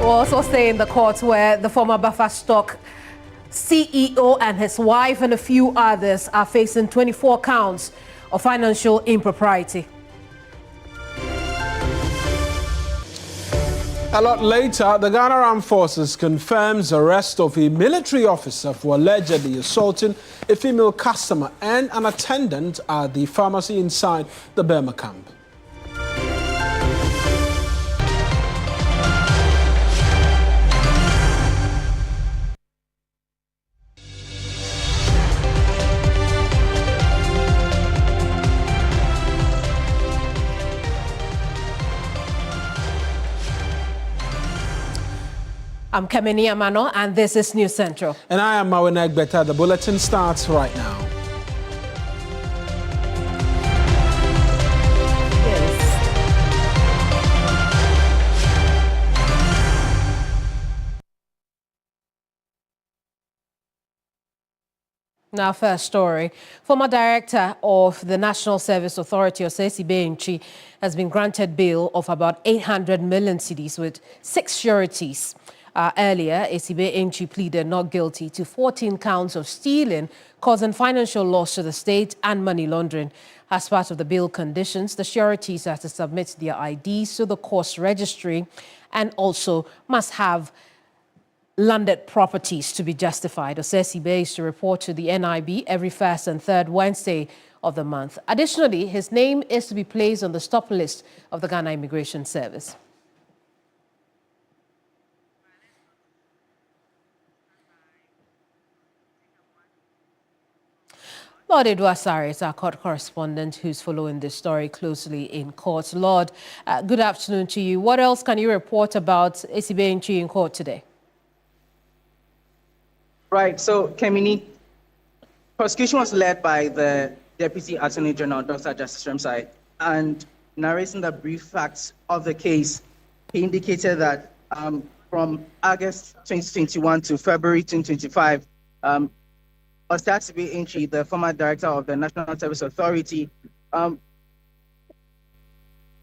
We'll also stay in the court where the former Buffer Stock CEO and his wife and a few others are facing 24 counts of financial impropriety. A lot later, the Ghana Armed Forces confirms arrest of a military officer for allegedly assaulting a female customer and an attendant at the pharmacy inside the Burma camp. I'm Kemini Amanor, and this is News Central. And I am Mawuena Egbeta. The bulletin starts right now. Now, first story. Former director of the National Service Authority, Osei Benchi, has been granted bail of about 800 million cedis with 6 sureties. Earlier, Esibe Enchi pleaded not guilty to 14 counts of stealing, causing financial loss to the state and money laundering. As part of the bail conditions, the sureties have to submit their IDs to the courts registry and also must have landed properties to be justified. Osesibe is to report to the NIB every first and third Wednesday of the month. Additionally, his name is to be placed on the stop list of the Ghana Immigration Service. Lord Edwasari is our court correspondent who's following this story closely in court. Lord, good afternoon to you. What else can you report about Esibe Enchi in court today? Right, so Kemini, prosecution was led by the Deputy Attorney General, Dr. Justice Remsai, and narrating the brief facts of the case, he indicated that from August 2021 to February 2025, Osei Enchi, the former director of the National Service Authority,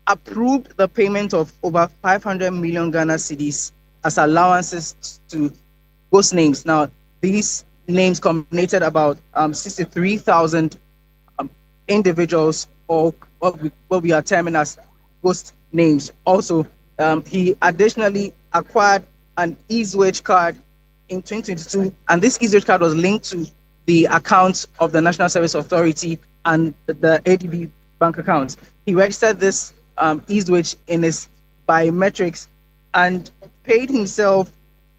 approved the payment of over 500 million Ghana cedis as allowances to ghost names. Now, these names culminated about 63,000 individuals, or what we are terming as ghost names. Also, he additionally acquired an ease-wage card in 2022, and this ease-wage card was linked to the accounts of the National Service Authority and the ADB bank accounts. He registered this ease-wage in his biometrics and paid himself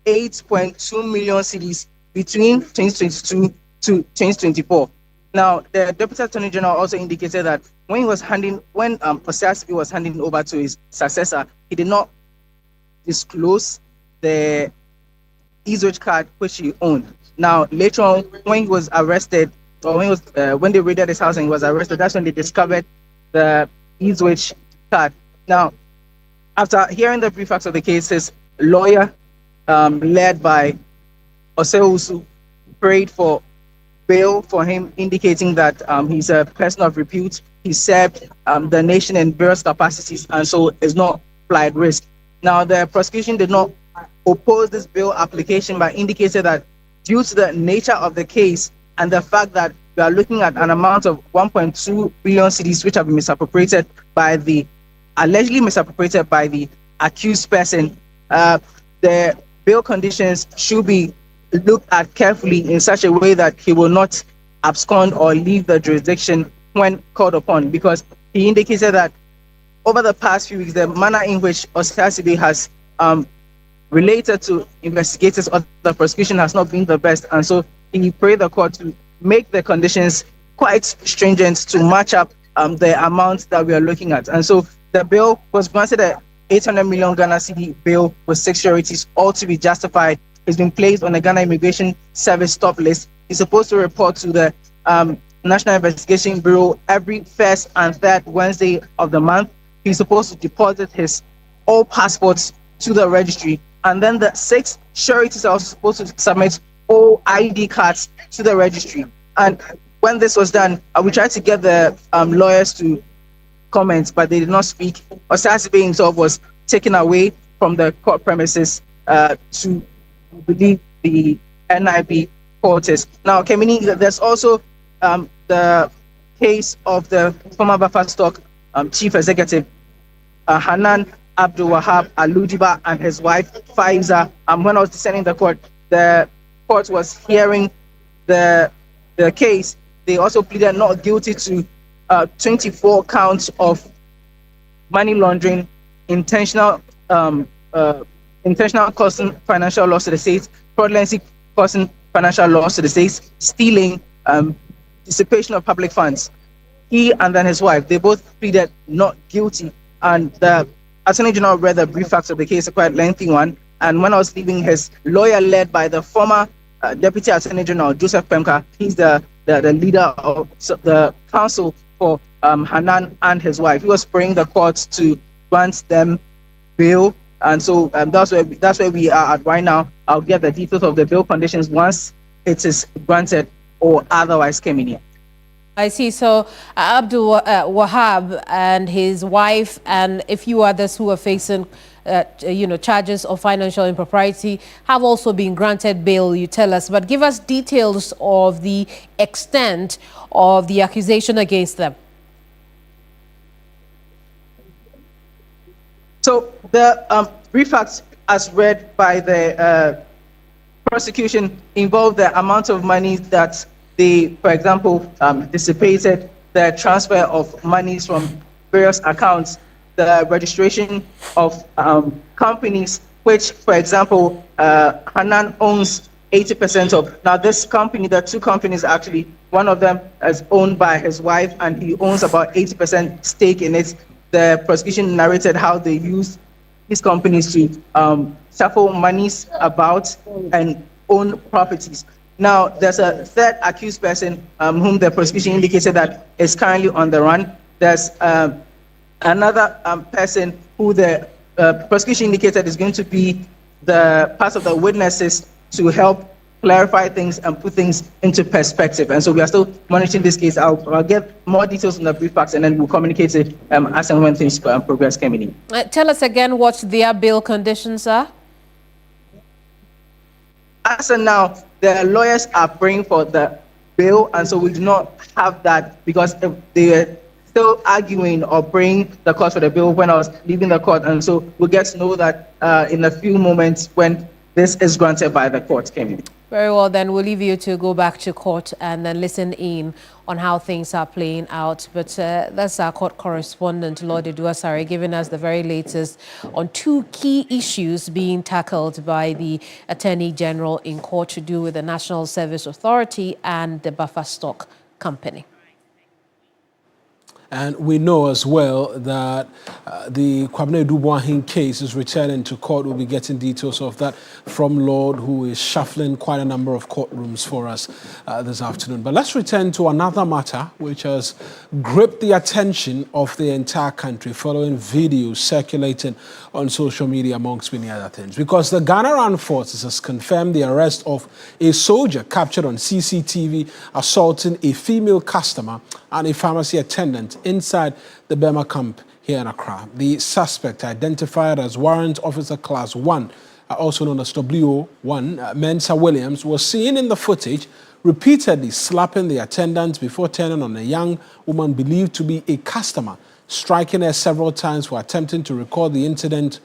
8.2 million cedis between 2022 to 2024. Now, the Deputy Attorney General also indicated that when Osei was handing over to his successor, he did not disclose the ease-wage card which he owned. Now, later on, when he was arrested, or when they raided his house and he was arrested, that's when they discovered the ease-wage card. Now, after hearing the brief facts of the case, his lawyer, led by Osei, prayed for bail for him, indicating that he's a person of repute. He served the nation in various capacities and so is not flight risk. Now, the prosecution did not oppose this bail application, but indicated that due to the nature of the case and the fact that we are looking at an amount of 1.2 billion cedis which have been allegedly misappropriated by the accused person, the bail conditions should be looked at carefully in such a way that he will not abscond or leave the jurisdiction when called upon, because he indicated that over the past few weeks, the manner in which Osei has related to investigators or the prosecution has not been the best, and so he prayed the court to make the conditions quite stringent to match up the amount that we are looking at. And so the bail was granted at 800 million Ghana cedi bail with 6 sureties, all to be justified. He's been placed on the Ghana Immigration Service stop list. He's supposed to report to the National Investigation Bureau every first and third Wednesday of the month. He's supposed to deposit his all passports to the registry, and then the 6 sureties are also supposed to submit all ID cards to the registry. And when this was done, we tried to get the lawyers to comment, but they did not speak. Osei himself was taken away from the court premises to believe the NIB court is. Now, Kemini, there's also the case of the former Buffer Stock chief executive, Hanan Abdul Wahab Aludiba, and his wife Faiza. When I was descending the court was hearing the case. They also pleaded not guilty to 24 counts of money laundering, intentional causing financial loss to the state, fraudulency causing financial loss to the state, stealing, dissipation of public funds. He and then his wife, they both pleaded not guilty. And the Attorney General read the brief facts of the case, a quite lengthy one. And when I was leaving, his lawyer, led by the former Deputy Attorney General, Joseph Pemka, he's the leader of the counsel for Hanan and his wife. He was praying the courts to grant them bail. And so that's where we are at right now. I'll get the details of the bail conditions once it is granted or otherwise, Kemini. I see. So Abdul Wahab and his wife and a few others who are facing, charges of financial impropriety have also been granted bail, you tell us. But give us details of the extent of the accusation against them. So the brief facts, as read by the prosecution, involve the amount of money that they, for example, dissipated, the transfer of monies from various accounts, the registration of companies, which, for example, Hanan owns 80% of. Now, this company, there are two companies actually. One of them is owned by his wife, and he owns about 80% stake in it. The prosecution narrated how they used these companies to shuffle monies about and own properties. Now, there's a third accused person whom the prosecution indicated that is currently on the run. There's another person who the prosecution indicated is going to be the part of the witnesses to help clarify things and put things into perspective. And so we are still monitoring this case. I'll get more details on the brief facts, and then we'll communicate it as and when things progress, Kemini. Tell us again what their bail conditions are. As of now, the lawyers are praying for the bail, and so we do not have that because they were still arguing or praying the court for the bail when I was leaving the court. And so we'll get to know that in a few moments when this is granted by the court, Kemini. Very well, then we'll leave you to go back to court and then listen in on how things are playing out. But that's our court correspondent, Lord Eduasare, giving us the very latest on two key issues being tackled by the Attorney General in court to do with the National Service Authority and the Buffer Stock Company. And we know as well that the Kwabena Duboahin case is returning to court. We'll be getting details of that from Lord, who is shuffling quite a number of courtrooms for us this afternoon. But let's return to another matter which has gripped the attention of the entire country following videos circulating on social media, amongst many other things. Because the Ghana Armed Forces has confirmed the arrest of a soldier captured on CCTV assaulting a female customer and a pharmacy attendant inside the Burma camp here in Accra. The suspect, identified as Warrant Officer Class 1, also known as WO1, Mensa Williams, was seen in the footage repeatedly slapping the attendant before turning on a young woman believed to be a customer, striking her several times for attempting to record the incident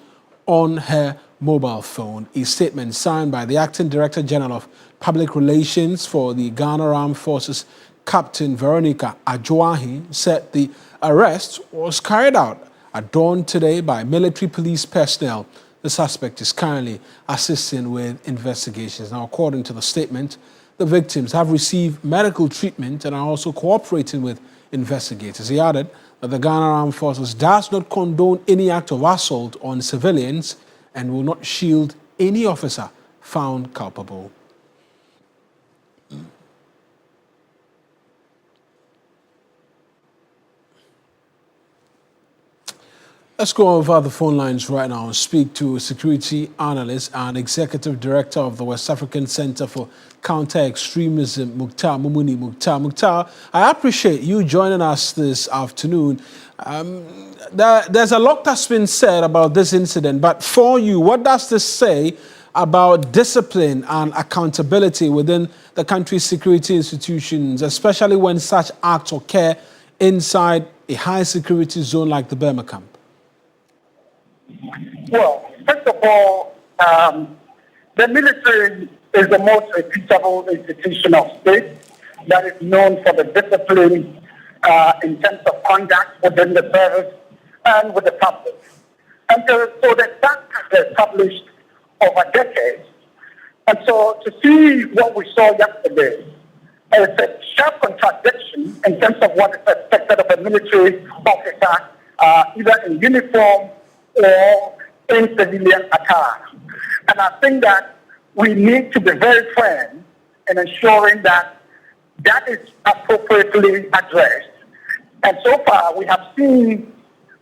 on her mobile phone. A statement signed by the Acting Director General of Public Relations for the Ghana Armed Forces, Captain Veronica Ajoahi, said the arrest was carried out at dawn today by military police personnel. The suspect is currently assisting with investigations. Now, according to the statement, the victims have received medical treatment and are also cooperating with investigators. He added that the Ghana Armed Forces does not condone any act of assault on civilians and will not shield any officer found culpable. Let's go over the phone lines right now and speak to security analyst and executive director of the West African Center for Counter-Extremism, Mukhtar Mumuni. Mukhtar, I appreciate you joining us this afternoon. There's a lot that's been said about this incident, but for you, what does this say about discipline and accountability within the country's security institutions, especially when such acts occur inside a high-security zone like the Burma camp? Well, first of all, the military is the most reputable institution of state that is known for the discipline in terms of conduct within the service and with the public. And so the fact has been established over decades. And so to see what we saw yesterday is a sharp contradiction in terms of what is expected of a military officer, either in uniform or in civilian attire. And I think that we need to be very firm in ensuring that that is appropriately addressed. And so far, we have seen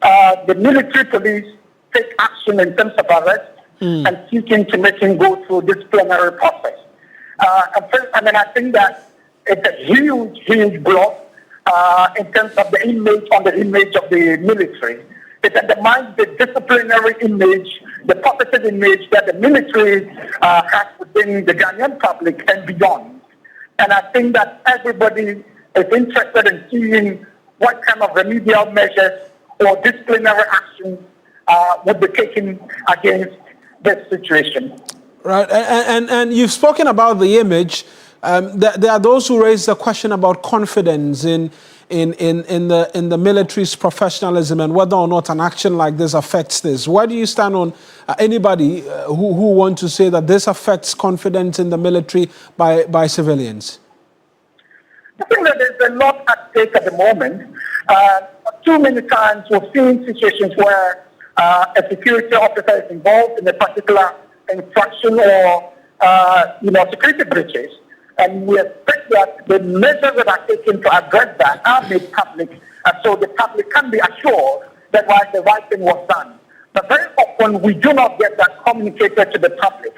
the military police take action in terms of arrest and seeking to make him go through disciplinary process. I think that it's a huge blow in terms of the image of the military. It undermines the disciplinary image, the positive image that the military has within the Ghanaian public and beyond. And I think that everybody is interested in seeing what kind of remedial measures or disciplinary actions would be taken against this situation. Right, and you've spoken about the image. There are those who raise the question about confidence in the military's professionalism and whether or not an action like this affects this. Where do you stand on anybody who want to say that this affects confidence in the military by civilians? I think that there's a lot at stake at the moment. Too many times we've seen situations where a security officer is involved in a particular infraction or security breaches. And we expect that the measures that are taken to address that are made public, so the public can be assured that the right thing was done. But very often we do not get that communicated to the public.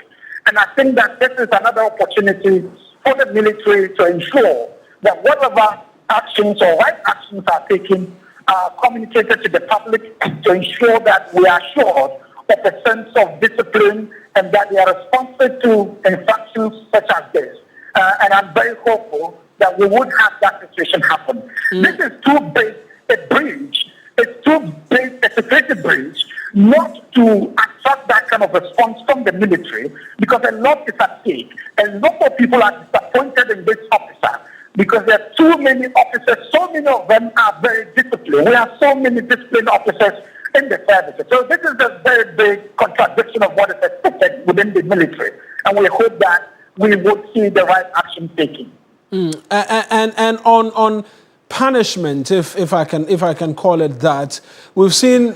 And I think that this is another opportunity for the military to ensure that whatever actions or right actions are taken are communicated to the public to ensure that we are assured of a sense of discipline and that they are responsive to infractions such as this. And I'm very hopeful that we would have that situation happen. This is too big a breach. It's too big a security breach not to attract that kind of response from the military, because a lot is at stake. A lot of people are disappointed in this officer because there are too many officers. So many of them are very disciplined. We have so many disciplined officers in the services. So this is a very big contradiction of what is expected within the military. And we hope that we would see the right action taken. And on punishment, if I can call it that, we've seen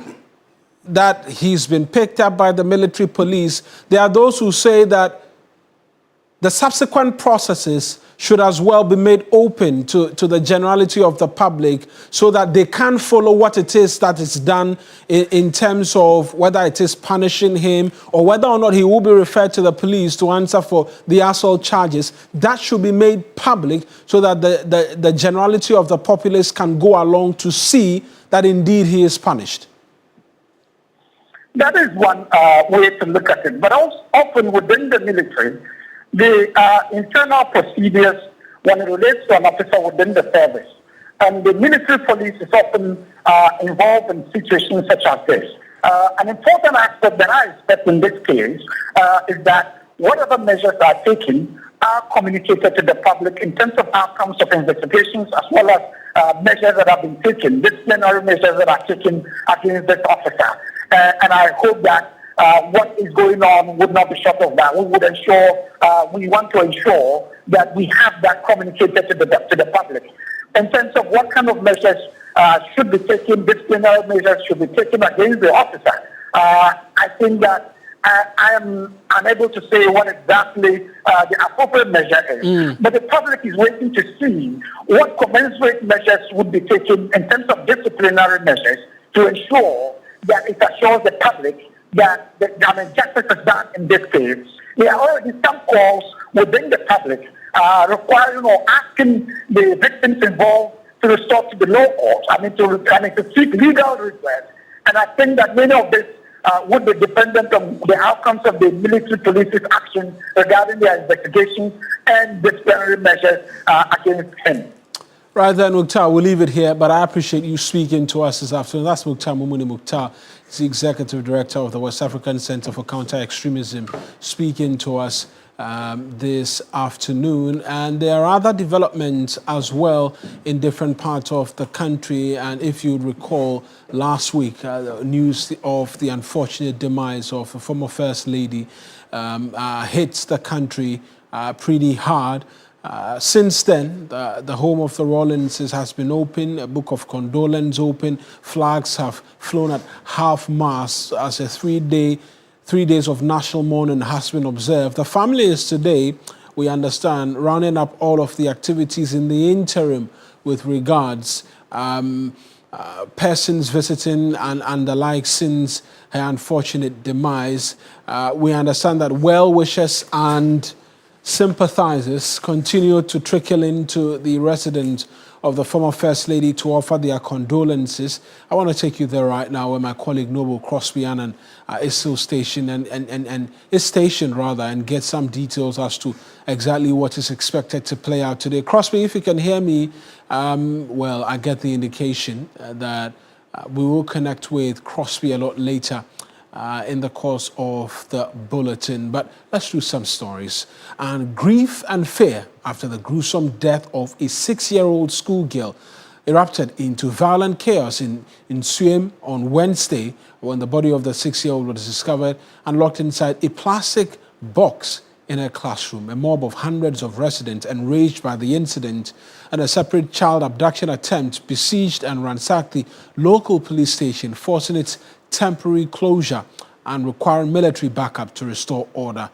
that he's been picked up by the military police. There are those who say that the subsequent processes should as well be made open to the generality of the public so that they can follow what it is that is done in terms of whether it is punishing him or whether or not he will be referred to the police to answer for the assault charges. That should be made public so that the generality of the populace can go along to see that indeed he is punished. That is one way to look at it. But also often within the military, the internal procedures when it relates to an officer within the service. And the military police is often involved in situations such as this. An important aspect that I expect in this case is that whatever measures are taken are communicated to the public in terms of outcomes of investigations as well as measures that have been taken, disciplinary measures that are taken against this officer. And I hope that what is going on would not be short of that. We want to ensure that we have that communicated to the public. In terms of what kind of measures should be taken, disciplinary measures should be taken against the officer, I think that I am unable to say what exactly the appropriate measure is. But the public is waiting to see what commensurate measures would be taken in terms of disciplinary measures to ensure that it assures the public that justice is done in this case. There are already some calls within the public requiring or asking the victims involved to restore to the law court, to seek legal redress. And I think that many of this would be dependent on the outcomes of the military police's action regarding their investigation and disciplinary measures against him. Right then, Mukhtar, we'll leave it here, but I appreciate you speaking to us this afternoon. That's Mawuena Mukhtar. He's the Executive Director of the West African Center for Counter-Extremism, speaking to us this afternoon. And there are other developments as well in different parts of the country. And if you recall, last week, news of the unfortunate demise of a former First Lady hits the country pretty hard. Since then, the home of the Rawlinses has been open, a book of condolence open, flags have flown at half-mast as a 3 days of national mourning has been observed. The family is today, we understand, rounding up all of the activities in the interim with regards persons visiting and the like since her unfortunate demise. We understand that well-wishers and sympathizers continue to trickle into the residence of the former First Lady to offer their condolences. I want to take you there right now where my colleague Noble Crosby Annan is still stationed and get some details as to exactly what is expected to play out today. Crosby, if you can hear me, well, I get the indication that we will connect with Crosby a lot later in the course of the bulletin. But let's do some stories. And grief and fear after the gruesome death of a 6-year-old schoolgirl erupted into violent chaos in Nsuaem on Wednesday when the body of the 6-year-old was discovered and locked inside a plastic box in her classroom. A mob of hundreds of residents enraged by the incident and a separate child abduction attempt besieged and ransacked the local police station, forcing its temporary closure and requiring military backup to restore order.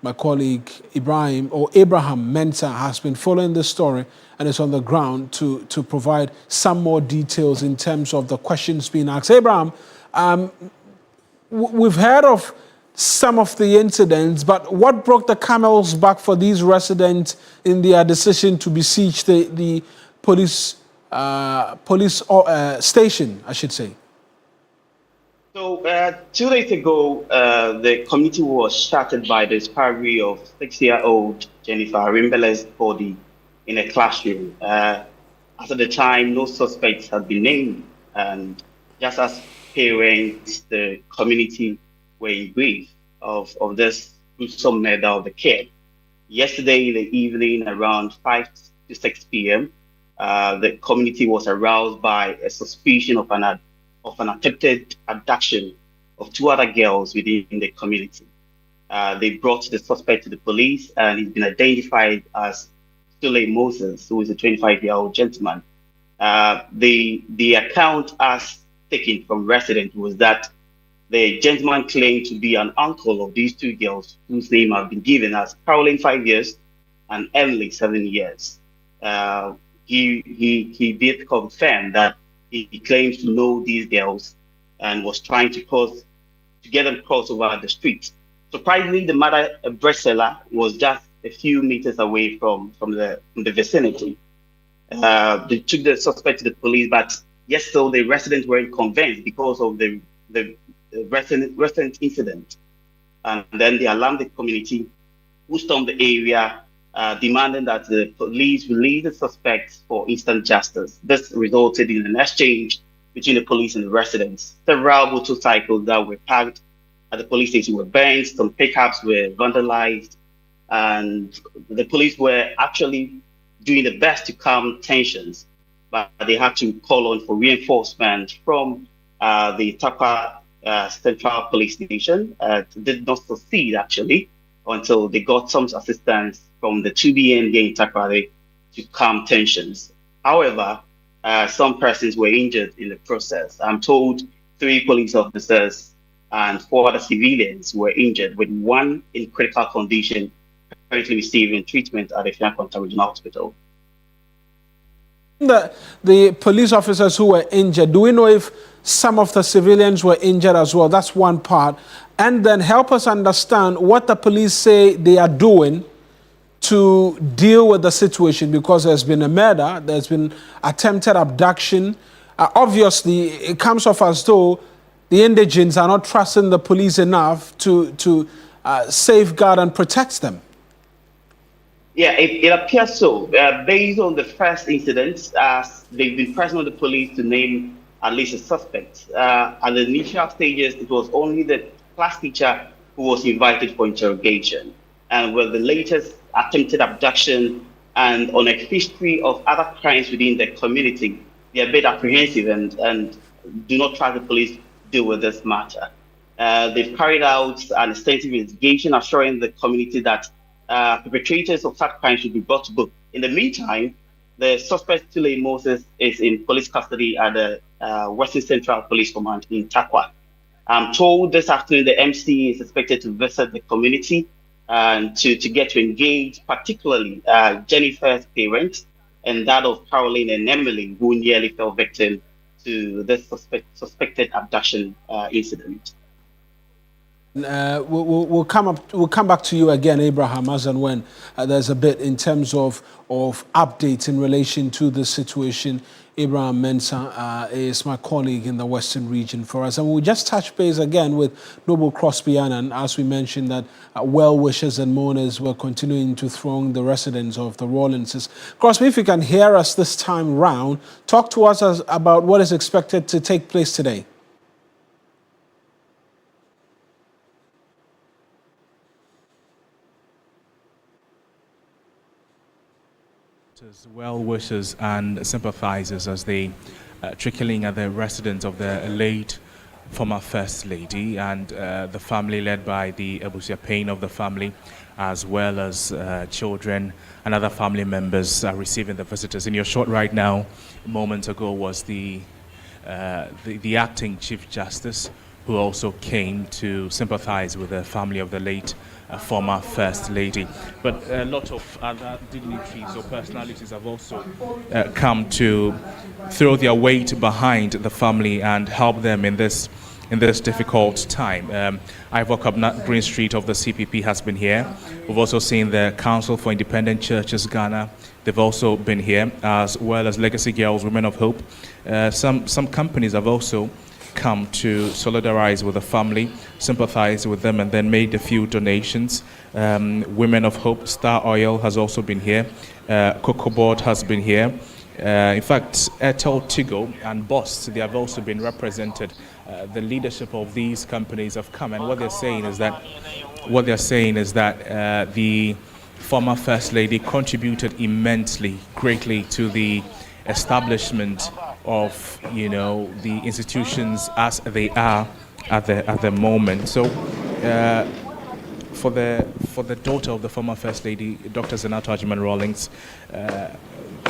My colleague Abraham Mensah has been following this story and is on the ground to provide some more details in terms of the questions being asked. Abraham, we've heard of some of the incidents, but what broke the camel's back for these residents in their decision to besiege the police station, I should say? So 2 days ago, the community was shattered by the discovery of 6-year-old Jennifer Rimbele's body in a classroom. As at the time, no suspects had been named, and just as parents, the community were in grief of this gruesome murder of the kid. Yesterday in the evening, around 5 to 6 p.m., the community was aroused by a suspicion of an attempted abduction of 2 other girls within the community. They brought the suspect to the police, and he's been identified as Sule Moses, who is a 25-year-old gentleman. The account as taken from residents was that the gentleman claimed to be an uncle of these 2 girls, whose name have been given as Caroline 5 years and Emily 7 years. He did confirm that he claims to know these girls and was trying to get them cross over the street. Surprisingly, the mother, a bread seller, was just a few meters away from the vicinity. They took the suspect to the police, but yes, so the residents weren't convinced because of the resident incident. And then they alarmed the community, who stormed the area, demanding that the police release the suspects for instant justice. This resulted in an exchange between the police and the residents. Several motorcycles that were parked at the police station were burned, some pickups were vandalized, and the police were actually doing the best to calm tensions, but they had to call on for reinforcement from the Takwa Central Police Station. Did not succeed, actually, until they got some assistance from the 2BN in Takwari to calm tensions. However, some persons were injured in the process. I'm told 3 police officers and 4 other civilians were injured, with 1 in critical condition currently receiving treatment at the Fianconta Regional Hospital. The police officers who were injured, do we know if some of the civilians were injured as well? That's one part. And then help us understand what the police say they are doing to deal with the situation, because there's been a murder, there's been attempted abduction. Obviously, it comes off as though the indigents are not trusting the police enough to safeguard and protect them. Yeah, it appears so. Based on the first incident, they've been pressing on the police to name at least a suspect. At the initial stages, it was only the class teacher who was invited for interrogation. And with the latest attempted abduction and on a history of other crimes within the community, they are a bit apprehensive and do not trust the police to deal with this matter. They've carried out an extensive investigation, assuring the community that perpetrators of such crimes should be brought to book. In the meantime, the suspect, Tule Moses, is in police custody at the Western Central Police Command in Takwa. I'm told this afternoon the MC is expected to visit the community and to get to engage, particularly Jennifer's parents and that of Caroline and Emily, who nearly fell victim to this suspected abduction incident. We'll come back to you again, Abraham, as and when there's a bit in terms of updates in relation to the situation. Abraham Mensah is my colleague in the Western region for us. And we'll just touch base again with Noble Crosby Annan, as we mentioned that well-wishers and mourners were continuing to throng the residents of the Rawlinses. Crosby, if you can hear us this time round, talk to us about what is expected to take place today. Well-wishers and sympathizers as they trickling at the residence of the late former First Lady and the family led by the Abusia Payne of the family, as well as children and other family members are receiving the visitors. In your shot right now, moments ago, was the acting Chief Justice, who also came to sympathize with the family of the late former First Lady. But a lot of other dignitaries or personalities have also come to throw their weight behind the family and help them in this difficult time. Ivor Kabnat Green Street of the CPP has been here. We've also seen the Council for Independent Churches Ghana. They've also been here, as well as Legacy Girls, Women of Hope. Some companies have also come to solidarize with the family, sympathize with them, and then made a few donations. Women of Hope, Star Oil has also been here. Cocoa Board has been here. In fact, Airtel, Tigo, and Boss, they have also been represented. The leadership of these companies have come, and what they're saying is that the former First Lady contributed immensely, greatly to the establishment of the institutions as they are at the moment. So for the daughter of the former First Lady, Dr. Zenato Agyemang Rawlings,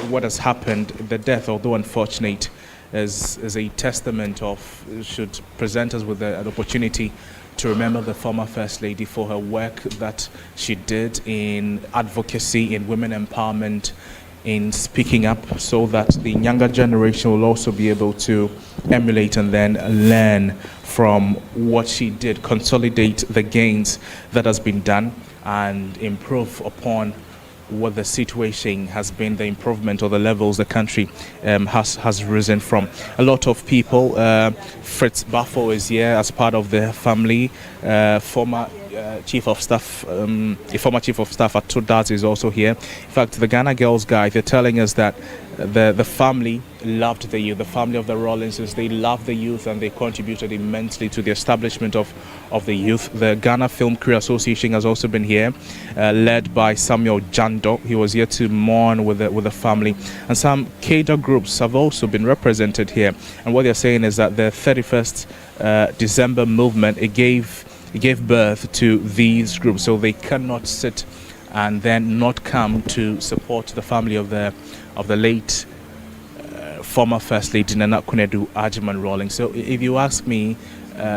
what has happened, the death, although unfortunate, is a testament of, should present us with an opportunity to remember the former First Lady for her work that she did in advocacy, in women empowerment, in speaking up, so that the younger generation will also be able to emulate and then learn from what she did, consolidate the gains that has been done, and improve upon what the situation has been, the improvement or the levels the country has risen from. A lot of people, Fritz Baffo is here as part of the family, former Chief of Staff, a former Chief of Staff at Tudaz is also here. In fact, the Ghana Girls guy, they're telling us that the family loved the youth, the family of the Rawlinses, they loved the youth and they contributed immensely to the establishment of the youth. The Ghana Film Crew Association has also been here, led by Samuel Jando. He was here to mourn with the family. And some cadre groups have also been represented here. And what they're saying is that the 31st December movement, it gave birth to these groups, so they cannot sit and then not come to support the family of the late former First Lady Nana Kunedu Agyemang Rawlings. So if you ask me,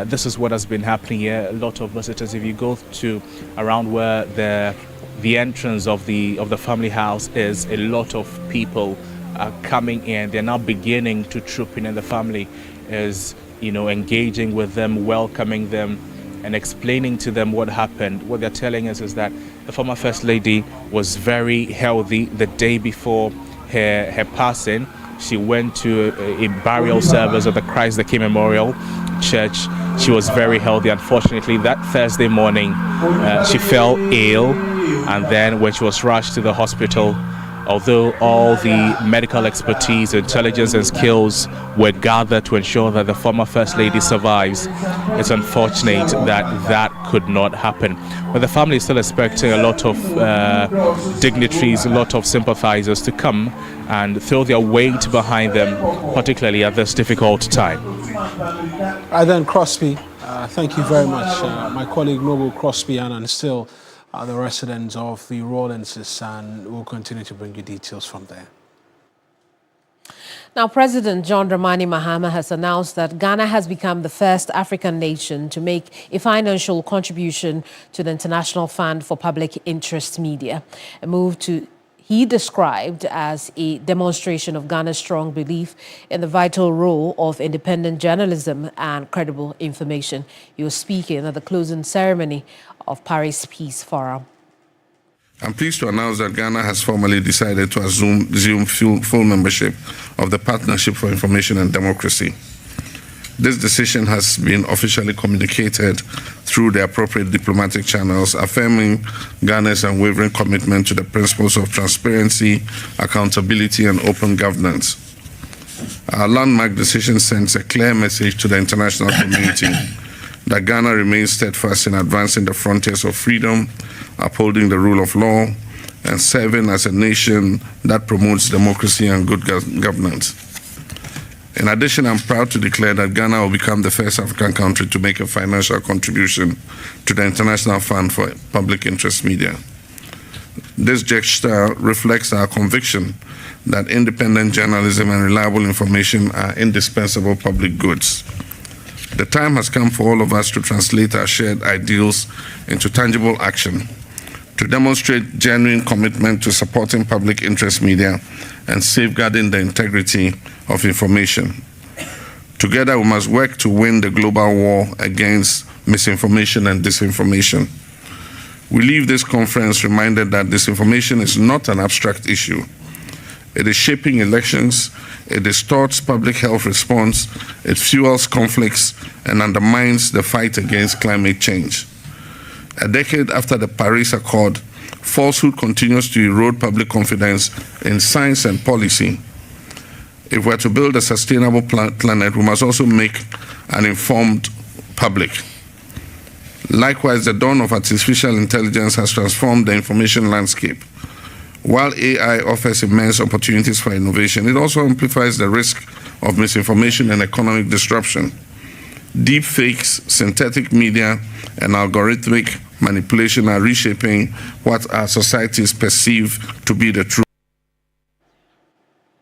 this is what has been happening here. A lot of visitors, if you go to around where the entrance of the family house is, a lot of people are coming in. They're now beginning to troop in, and the family is engaging with them, welcoming them, and explaining to them what happened. What they're telling us is that the former First Lady was very healthy the day before her passing. She went to a burial service at the Christ the King Memorial Church. She was very healthy. Unfortunately, that Thursday morning, she fell ill, and then when she was rushed to the hospital, although all the medical expertise, intelligence and skills were gathered to ensure that the former First Lady survives, it's unfortunate that that could not happen. But the family is still expecting a lot of dignitaries, a lot of sympathizers to come and throw their weight behind them, particularly at this difficult time. I then Crosby, thank you very much. My colleague Noble Crosby and still the residents of the Rawlinses, and we'll continue to bring you details from there. Now, President John Dramani Mahama has announced that Ghana has become the first African nation to make a financial contribution to the International Fund for Public Interest Media, a move he described as a demonstration of Ghana's strong belief in the vital role of independent journalism and credible information. He was speaking at the closing ceremony of Paris Peace Forum. I'm pleased to announce that Ghana has formally decided to resume full membership of the Partnership for Information and Democracy. This decision has been officially communicated through the appropriate diplomatic channels, affirming Ghana's unwavering commitment to the principles of transparency, accountability, and open governance. Our landmark decision sends a clear message to the international community that Ghana remains steadfast in advancing the frontiers of freedom, upholding the rule of law, and serving as a nation that promotes democracy and good governance. In addition, I'm proud to declare that Ghana will become the first African country to make a financial contribution to the International Fund for Public Interest Media. This gesture reflects our conviction that independent journalism and reliable information are indispensable public goods. The time has come for all of us to translate our shared ideals into tangible action, to demonstrate genuine commitment to supporting public interest media and safeguarding the integrity of information. Together, we must work to win the global war against misinformation and disinformation. We leave this conference reminded that disinformation is not an abstract issue. It is shaping elections, it distorts public health response, it fuels conflicts, and undermines the fight against climate change. A decade after the Paris Accord, falsehood continues to erode public confidence in science and policy. If we're to build a sustainable planet, we must also make an informed public. Likewise, the dawn of artificial intelligence has transformed the information landscape. While AI offers immense opportunities for innovation, it also amplifies the risk of misinformation and economic disruption. Deep fakes, synthetic media, and algorithmic manipulation are reshaping what our societies perceive to be the truth.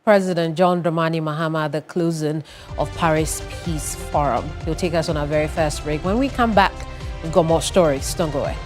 President John Dramani Mahama at the closing of Paris Peace Forum. He'll take us on our very first break. When we come back, we've got more stories. Don't go away.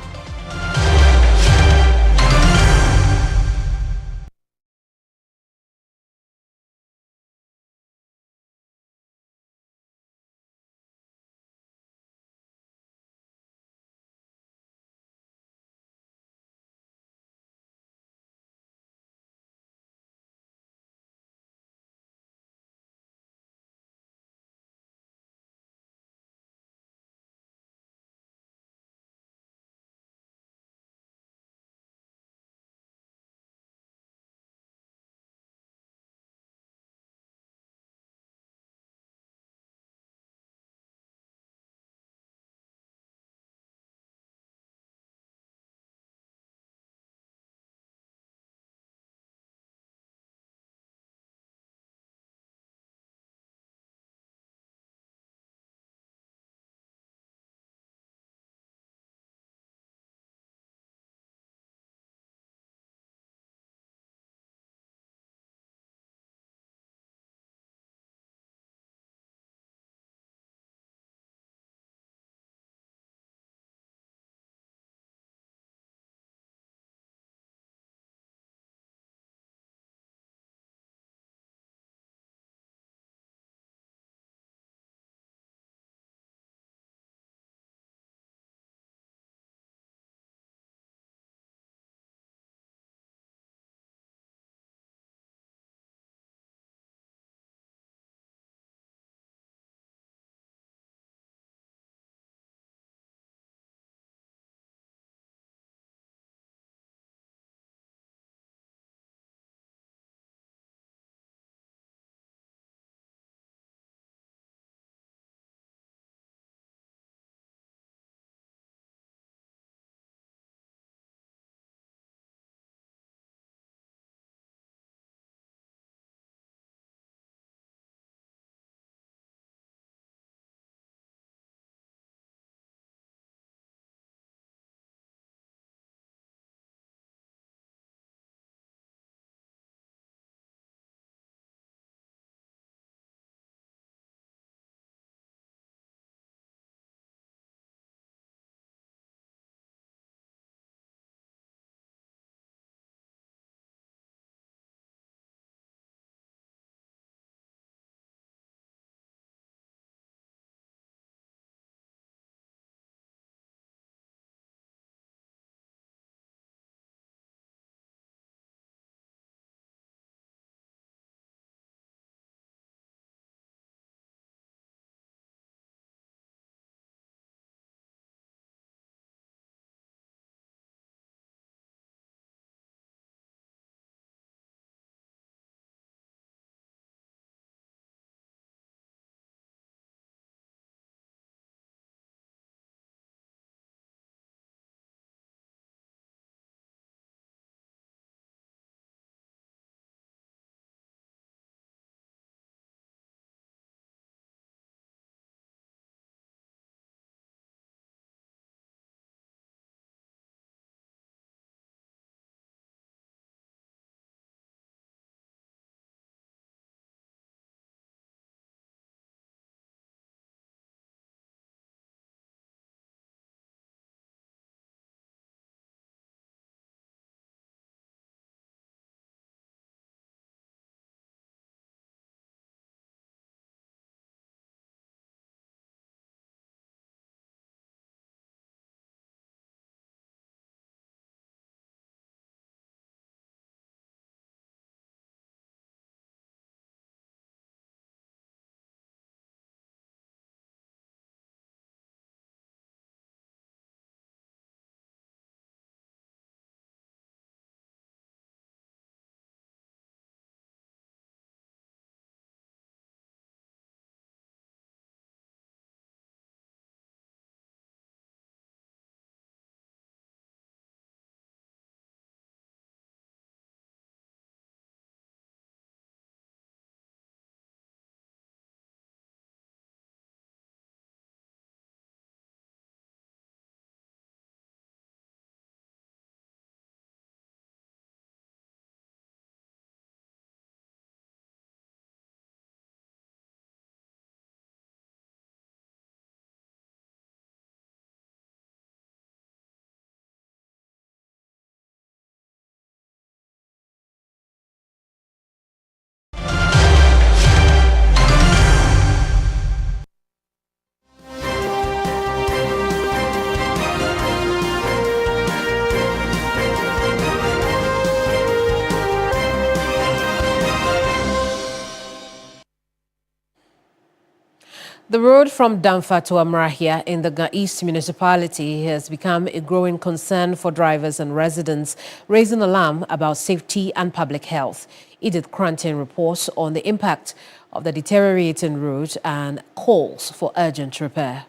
The road from Damfa to Amrahia in the East municipality has become a growing concern for drivers and residents, raising alarm about safety and public health. Edith Cranton reports on the impact of the deteriorating road and calls for urgent repair.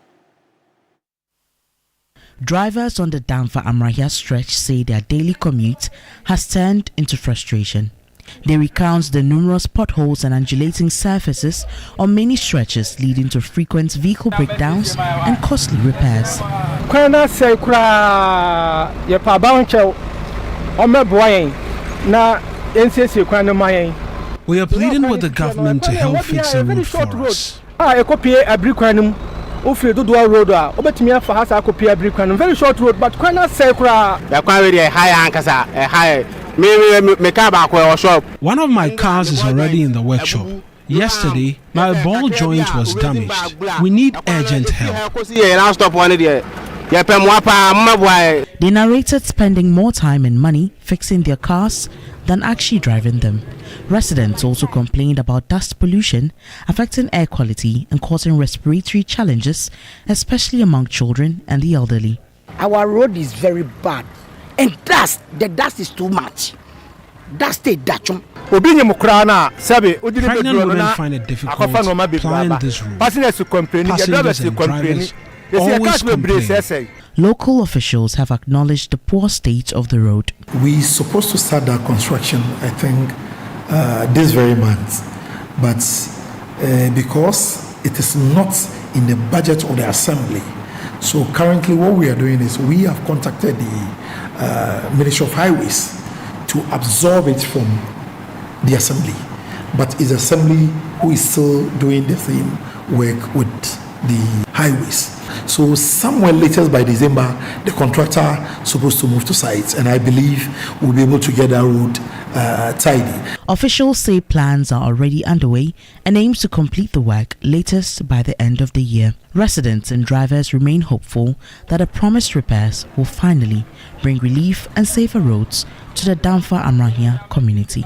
Drivers on the Damfa-Amrahia stretch say their daily commute has turned into frustration. They recount the numerous potholes and undulating surfaces on many stretches, leading to frequent vehicle breakdowns and costly repairs. We are pleading with the government to help fix the road for us. Very short road, but one of my cars is already in the workshop. Yesterday, my ball joint was damaged. We need urgent help. They narrated spending more time and money fixing their cars than actually driving them. Residents also complained about dust pollution affecting air quality and causing respiratory challenges, especially among children and the elderly. Our road is very bad, and the dust is too much. Pregnant women find it difficult applying this road. Passengers and drivers always complain. Local officials have acknowledged the poor state of the road. We're supposed to start that construction, I think, this very month. But because it is not in the budget of the assembly, so currently what we are doing is we have contacted the Ministry of Highways to absorb it from the assembly. But it's the assembly who is still doing the same work with the highways. So somewhere latest by December, the contractor is supposed to move to sites, and I believe we'll be able to get that road tidy. Officials say plans are already underway and aims to complete the work latest by the end of the year. Residents and drivers remain hopeful that the promised repairs will finally bring relief and safer roads to the Damfa-Amrahia community.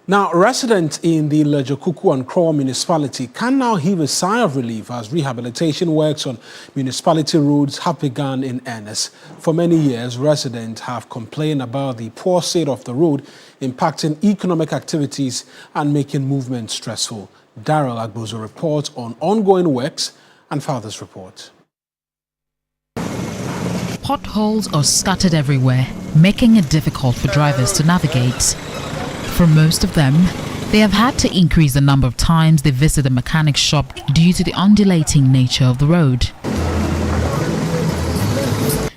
Now, residents in the Lejokuku and Krowa municipality can now heave a sigh of relief as rehabilitation works on municipality roads have begun in earnest. For many years, residents have complained about the poor state of the road, impacting economic activities and making movement stressful. Daryl Agbozo reports on ongoing works and father's report. Potholes are scattered everywhere, making it difficult for drivers to navigate. For most of them, they have had to increase the number of times they visit the mechanic shop due to the undulating nature of the road.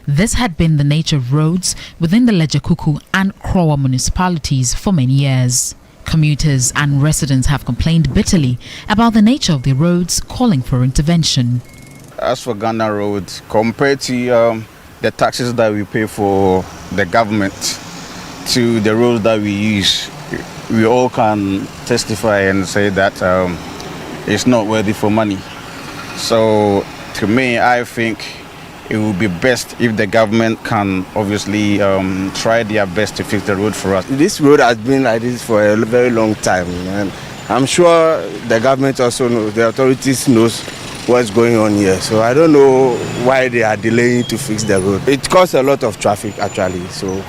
This had been the nature of roads within the Lejokuku and Krowa municipalities for many years. Commuters and residents have complained bitterly about the nature of the roads, calling for intervention. As for Ghana roads, compared to the taxes that we pay for the government to the roads that we use, we all can testify and say that it's not worthy for money. So to me, I think it would be best if the government can obviously try their best to fix the road for us. This road has been like this for a very long time, and I'm sure the government also knows, the authorities knows what's going on here. So I don't know why they are delaying to fix the road. It causes a lot of traffic actually, so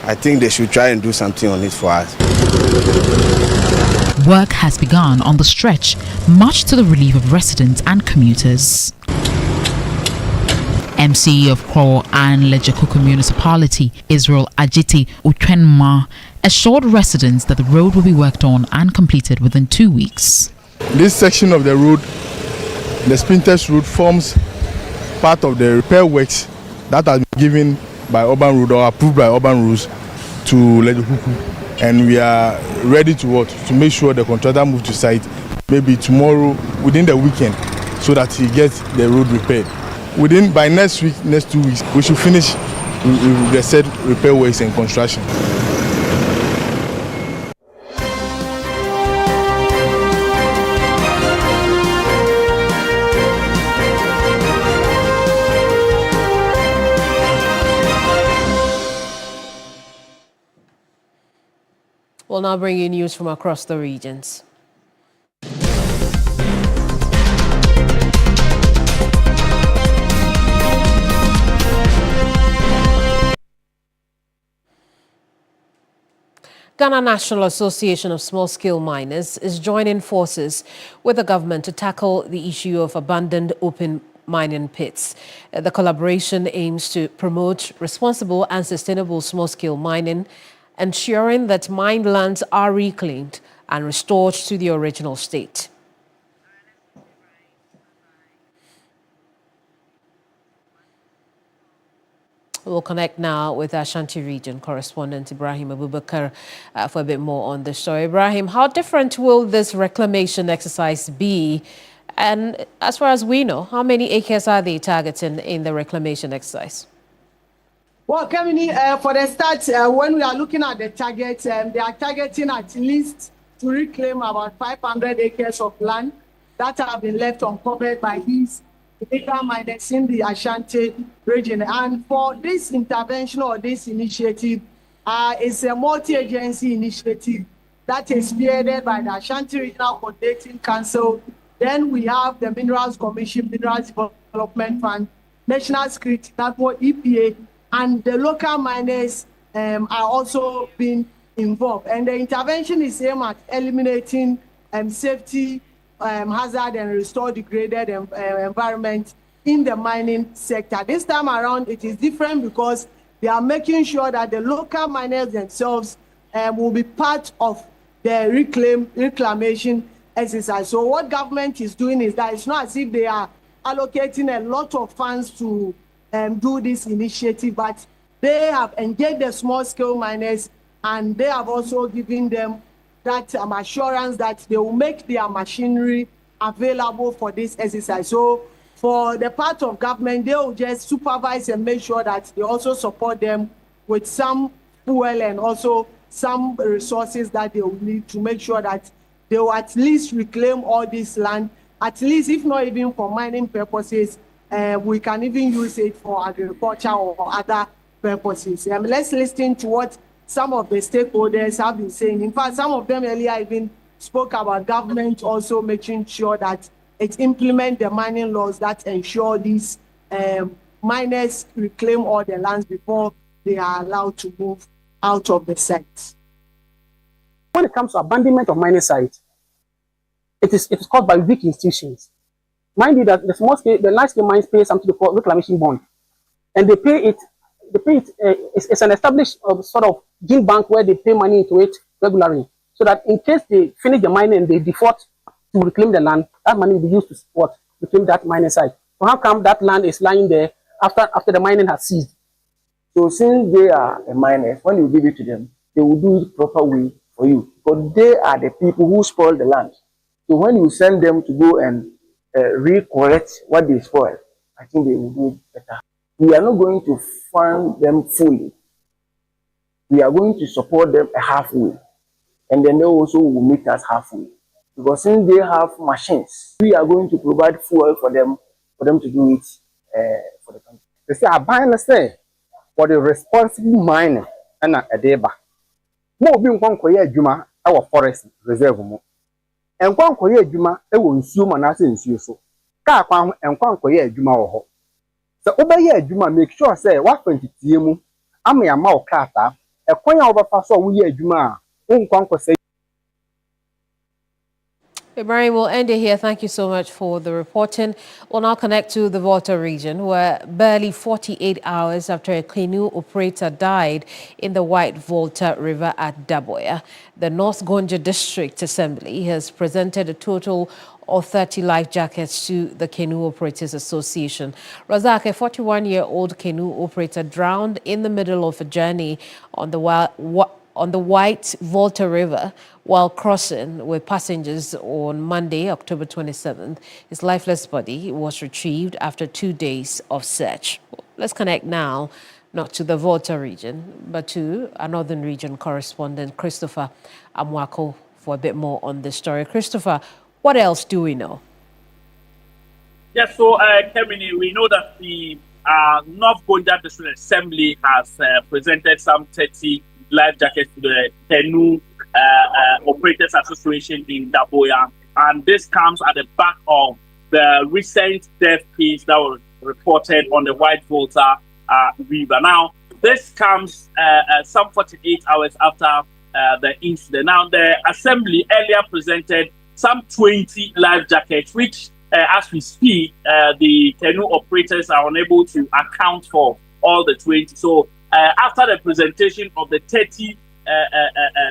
I think they should try and do something on it for us. Work has begun on the stretch, much to the relief of residents and commuters. MC of Krowa and Lejokuku municipality, Israel Ajiti Utwenma, assured residents that the road will be worked on and completed within 2 weeks. This section of the road, the Sprinters road, forms part of the repair works that has been given by Urban Road or approved by Urban Roads to Lejokuku, and we are ready to make sure the contractor moves to site maybe tomorrow within the weekend so that he gets the road repaired. By next week, next 2 weeks, we should finish the said repair works and construction. We'll now bring you news from across the regions. Ghana National Association of Small-Scale Miners is joining forces with the government to tackle the issue of abandoned open mining pits. The collaboration aims to promote responsible and sustainable small-scale mining, ensuring that mined lands are reclaimed and restored to the original state. We'll connect now with Ashanti region correspondent Ibrahim Abubakar for a bit more on this story. Ibrahim, how different will this reclamation exercise be? And as far as we know, how many acres are they targeting in the reclamation exercise? Well, Kemini, for the start, when we are looking at the targets, they are targeting at least to reclaim about 500 acres of land that have been left uncovered by these illegal miners in the Ashanti region. And for this intervention or this initiative, it's a multi-agency initiative that is spearheaded by the Ashanti Regional Coordinating Council. Then we have the Minerals Commission, Minerals Development Fund, National Security Network, EPA, and the local miners are also being involved. And the intervention is aimed at eliminating safety hazard and restore degraded environment in the mining sector. This time around, it is different because they are making sure that the local miners themselves will be part of the reclamation exercise. So what government is doing is that it's not as if they are allocating a lot of funds to do this initiative, but they have engaged the small-scale miners and they have also given them that assurance that they will make their machinery available for this exercise. So for the part of government, they will just supervise and make sure that they also support them with some fuel and also some resources that they will need to make sure that they will at least reclaim all this land, at least if not even for mining purposes, we can even use it for agriculture or other purposes. Let's listen to what some of the stakeholders have been saying. In fact, some of them earlier even spoke about government also making sure that it implement the mining laws that ensure these miners reclaim all the lands before they are allowed to move out of the site. When it comes to abandonment of mining sites, it is caused by weak institutions. Mind you that the large-scale mines pay something called reclamation bond, and they pay it. It's an established sort of gene bank where they pay money into it regularly, so that in case they finish the mining and they default to reclaim the land, that money will be used to support reclaim that mining site. So how come that land is lying there after the mining has ceased? So since they are the miners, when you give it to them, they will do it proper way for you, because they are the people who spoil the land. So when you send them to go and recorrect what they spoil, I think they will do it better. We are not going to fund them fully. We are going to support them halfway, and then they also will meet us halfway. Because since they have machines, we are going to provide fuel for them to do it for the country. They say, I buy and say for the responsible mining and a deba. More being one koya juma, our forest reserve mo. And one koya juma, it will assume an assassin so. Car and one koya juma or so obey juma make sure say what 20 tiemu. I'm a mouth carter, a coin over pass or we juma. Say. Ibrahim, we'll end it here. Thank you so much for the reporting. We'll now connect to the Volta region, where barely 48 hours after a canoe operator died in the White Volta River at Daboya, the North Gonja District Assembly has presented a total of 30 life jackets to the Canoe Operators Association. Razak, a 41-year-old canoe operator, drowned in the middle of a journey on the White Volta River while crossing with passengers on Monday, October 27th. His lifeless body was retrieved after 2 days of search. Let's connect now, not to the Volta region, but to our northern region correspondent, Christopher Amwako, for a bit more on this story. Christopher, what else do we know? Yes, so Kemini, we know that the North Gonja District Assembly has presented some 30 life jackets to the canoe Operators Association in Daboya. And this comes at the back of the recent death case that was reported on the White Volta River. Now, this comes some 48 hours after the incident. Now, the Assembly earlier presented some 20 life jackets, which, as we speak, the canoe operators are unable to account for all the 20. So, after the presentation of the 30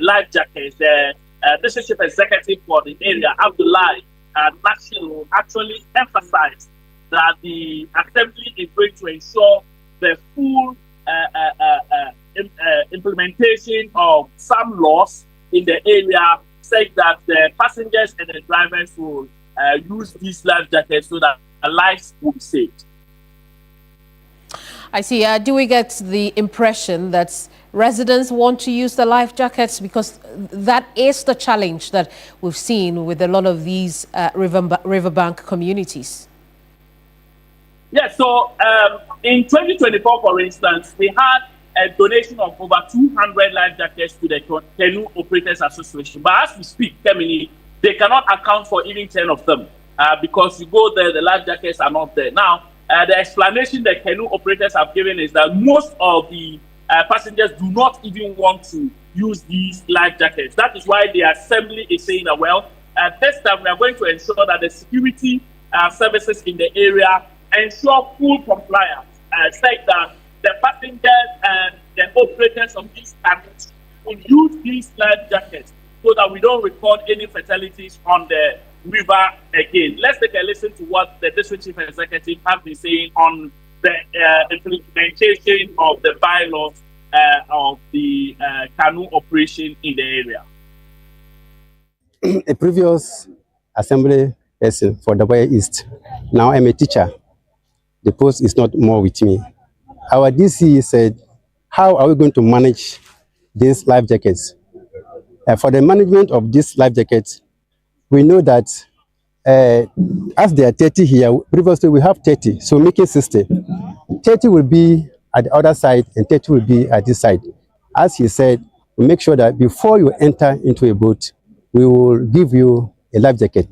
life jackets, the District Chief Executive for the area, Abdullahi Nashiru, actually emphasized that the Assembly is going to ensure the full implementation of some laws in the area, saying that the passengers and the drivers will use these life jackets so that lives will be saved. I see. Do we get the impression that residents want to use the life jackets? Because that is the challenge that we've seen with a lot of these riverbank communities. Yes, so in 2024, for instance, we had a donation of over 200 life jackets to the Canoe Operators Association. But as we speak, Kemini, they cannot account for even 10 of them because you go there, the life jackets are not there. Now, the explanation the canoe operators have given is that most of the passengers do not even want to use these life jackets. That is why the Assembly is saying that, well, this time we are going to ensure that the security services in the area ensure full compliance, saying that the passengers and the operators of these canoes will use these life jackets so that we don't record any fatalities on the river again. Let's take a listen to what the District Chief Executive has been saying on the implementation of the bylaws of the canoe operation in the area. A previous assembly person for Daboya East. Now I'm a teacher. The post is not more with me. Our DC said, how are we going to manage these life jackets? For the management of these life jackets, we know that as there are 30 here, previously we have 30, so making 60. 30 will be at the other side and 30 will be at this side. As he said, we make sure that before you enter into a boat, we will give you a life jacket.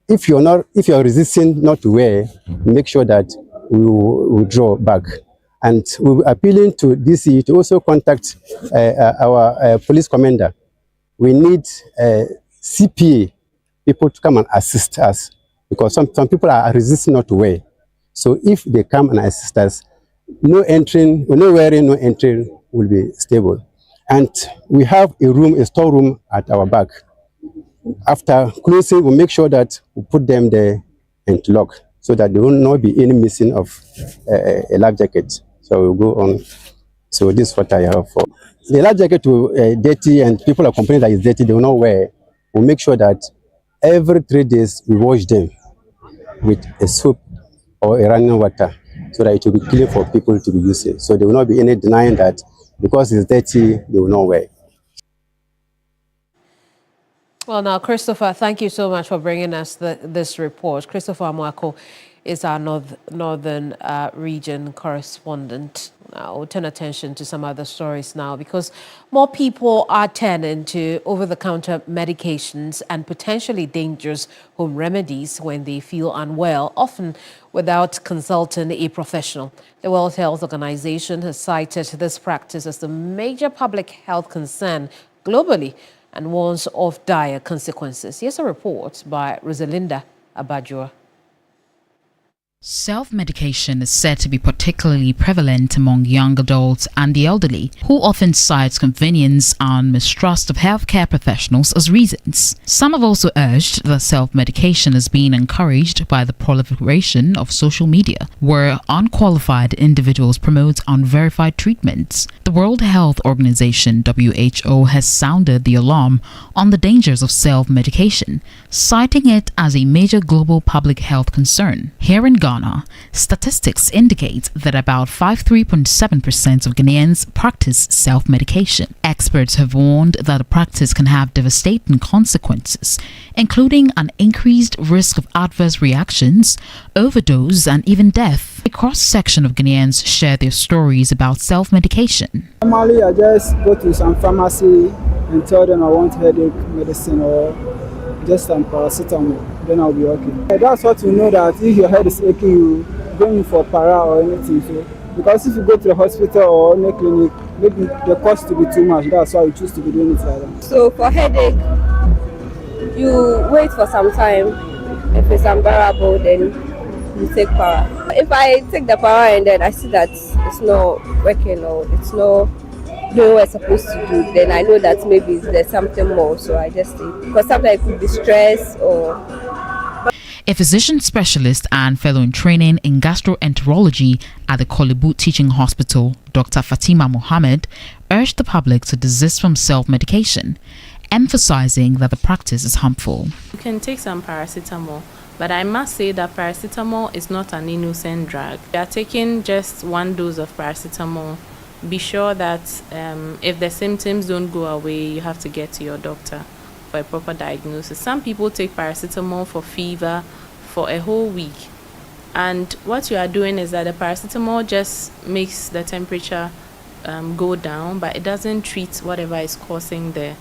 If you're resisting not to wear, make sure that we will withdraw back. And we're appealing to DC to also contact our police commander. We need CPA people to come and assist us because some people are resisting not to wear. So if they come and assist us, no wearing, no entering will be stable. And we have a storeroom at our back. After closing, we'll make sure that we put them there and lock so that there will not be any missing of a life jacket. So we'll go on. So this is what I have for. The life jacket will dirty and people are complaining that it's dirty, they will not wear. We'll make sure that every 3 days we wash them with a soap or a running water so that it will be clean for people to be using. So there will not be any denying that because it's dirty, they will not wear. Well, now, Christopher, thank you so much for bringing us this report. Christopher Amwako is our northern region correspondent. We'll turn attention to some other stories now because more people are turning to over-the-counter medications and potentially dangerous home remedies when they feel unwell, often without consulting a professional. The World Health Organization has cited this practice as the major public health concern globally and warns of dire consequences. Here's a report by Rosalinda Abajua. Self-medication is said to be particularly prevalent among young adults and the elderly, who often cite convenience and mistrust of healthcare professionals as reasons. Some have also urged that self-medication is being encouraged by the proliferation of social media, where unqualified individuals promote unverified treatments. The World Health Organization, WHO, has sounded the alarm on the dangers of self-medication, citing it as a major global public health concern. Here in Ghana, statistics indicate that about 53.7% of Ghanaians practice self-medication. Experts have warned that the practice can have devastating consequences, including an increased risk of adverse reactions, overdose, and even death. A cross-section of Ghanaians share their stories about self-medication. Normally, I just go to some pharmacy and tell them I want headache medicine or just some paracetamol, then I'll be okay. That's what you know, that if your head is aching, you go in for para or anything. So, because if you go to the hospital or any clinic, maybe the cost to be too much. That's why you choose to be doing it like that. So for headache, you wait for some time. If it's unbearable, then you take para. If I take the para and then I see that it's not working or it's not doing what it's supposed to do, then I know that maybe there's something more, so I just take. Because sometimes it could be stress or... A physician specialist and fellow in training in gastroenterology at the Kolebu Teaching Hospital, Dr. Fatima Mohammed, urged the public to desist from self-medication, emphasizing that the practice is harmful. You can take some paracetamol, but I must say that paracetamol is not an innocent drug. You are taking just one dose of paracetamol. Be sure that if the symptoms don't go away, you have to get to your doctor for a proper diagnosis. Some people take paracetamol for fever for a whole week, and what you are doing is that the paracetamol just makes the temperature go down, but it doesn't treat whatever is causing the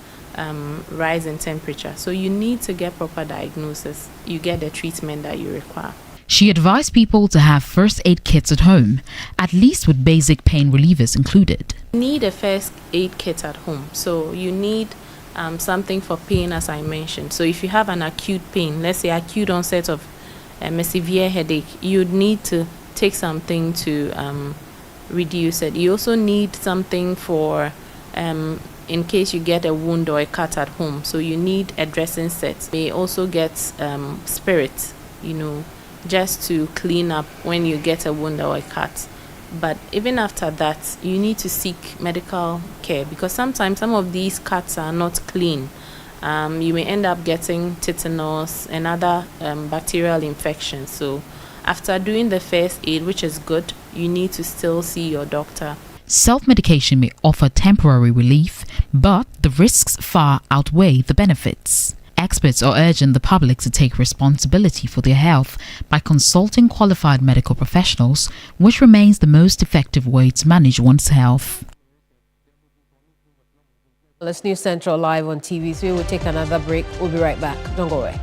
rise in temperature. So you need to get proper diagnosis. You get the treatment that you require. She advised people to have first aid kits at home, at least with basic pain relievers included. You need a first aid kit at home. So you need something for pain, as I mentioned. So if you have an acute pain, let's say acute onset of a severe headache, you'd need to take something to reduce it. You also need something for in case you get a wound or a cut at home. So you need a dressing set. They also get spirit, just to clean up when you get a wound or a cut. But even after that, you need to seek medical care, because sometimes some of these cuts are not clean. You may end up getting tetanus and other bacterial infections. So after doing the first aid, which is good, you need to still see your doctor. Self-medication may offer temporary relief, but the risks far outweigh the benefits. Experts are urging the public to take responsibility for their health by consulting qualified medical professionals, which remains the most effective way to manage one's health. Well, it's News Central live on TV, so we will take another break. We'll be right back. Don't go away.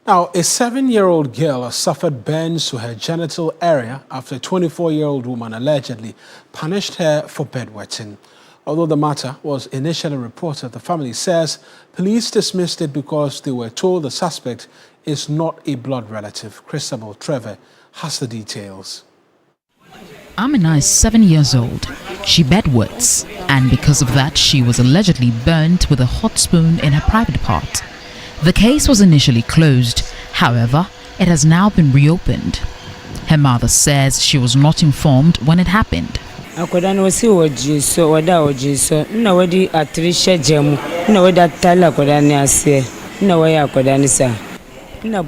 Now, a 7-year-old girl suffered burns to her genital area after a 24-year-old woman allegedly punished her for bedwetting. Although the matter was initially reported, the family says police dismissed it because they were told the suspect is not a blood relative. Christabel Trevor has the details. Amina is 7 years old. She bedwets, and because of that, she was allegedly burnt with a hot spoon in her private part. The case was initially closed. However, it has now been reopened. Her mother says she was not informed when it happened.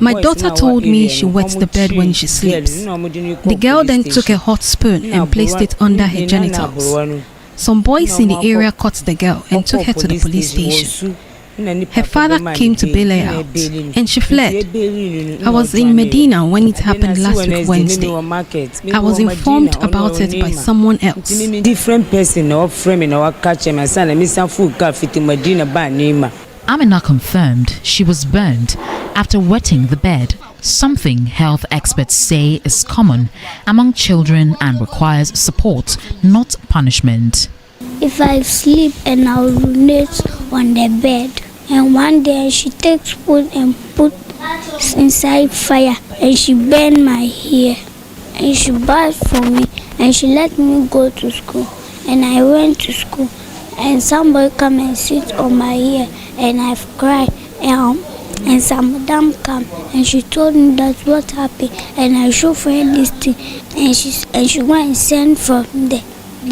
My daughter told me she wets the bed when she sleeps. The girl then took a hot spoon and placed it under her genitals. Some boys in the area caught the girl and took her to the police station. Her father came to bail her out and she fled. I was in Medina when it happened last week Wednesday. I was informed about it by someone else. Amina confirmed she was burned after wetting the bed, something health experts say is common among children and requires support, not punishment. If I sleep and I urinate on the bed, and one day she takes food and put inside fire, and she burned my hair, and she bathed for me, and she let me go to school, and I went to school, and somebody come and sit on my ear, and I've cried, and some madam come, and she told me that's what happened, and I showed for her this thing, and she went and sent for the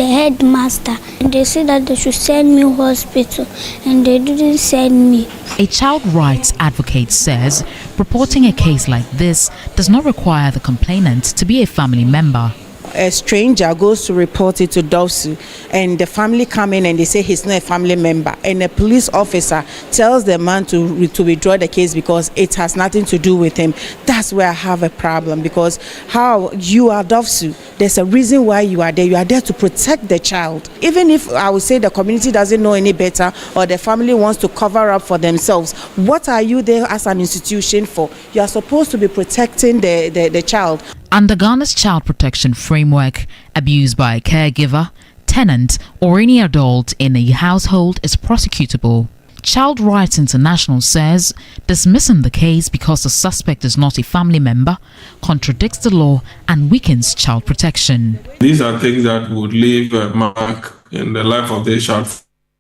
headmaster, and they said that they should send me to hospital, and they didn't send me. A child rights advocate says reporting a case like this does not require the complainant to be a family member. A stranger goes to report it to DOSU, and the family come in and they say he's not a family member, and a police officer tells the man to withdraw the case because it has nothing to do with him. That's where I have a problem, because how you are DOSU, there's a reason why you are there. You are there to protect the child. Even if I would say the community doesn't know any better or the family wants to cover up for themselves, what are you there as an institution for? You are supposed to be protecting the child. Under Ghana's child protection framework, abuse by a caregiver, tenant, or any adult in a household is prosecutable. Child Rights International says dismissing the case because the suspect is not a family member contradicts the law and weakens child protection. These are things that would leave a mark in the life of the child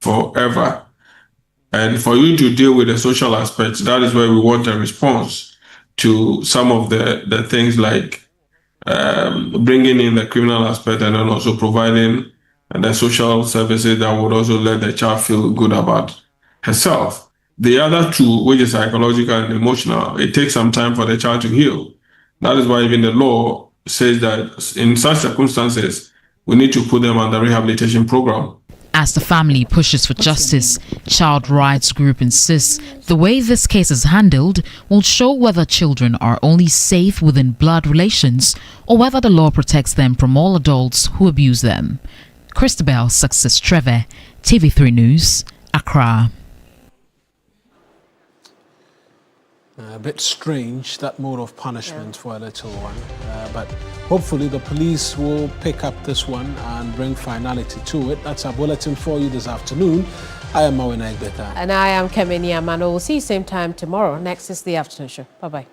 forever. And for you to deal with the social aspects, that is where we want a response to some of the things like bringing in the criminal aspect and then also providing the social services that would also let the child feel good about herself. The other two, which is psychological and emotional, it takes some time for the child to heal. That is why even the law says that in such circumstances, we need to put them on the rehabilitation program. As the family pushes for justice, Child Rights Group insists the way this case is handled will show whether children are only safe within blood relations or whether the law protects them from all adults who abuse them. Christabel Success Trevor, TV3 News, Accra. A bit strange, that mode of punishment for a little one. But hopefully the police will pick up this one and bring finality to it. That's our bulletin for you this afternoon. I am Mawuena Egbeta. And I am Kemini Amanor. We'll see you same time tomorrow. Next is the afternoon show. Bye-bye.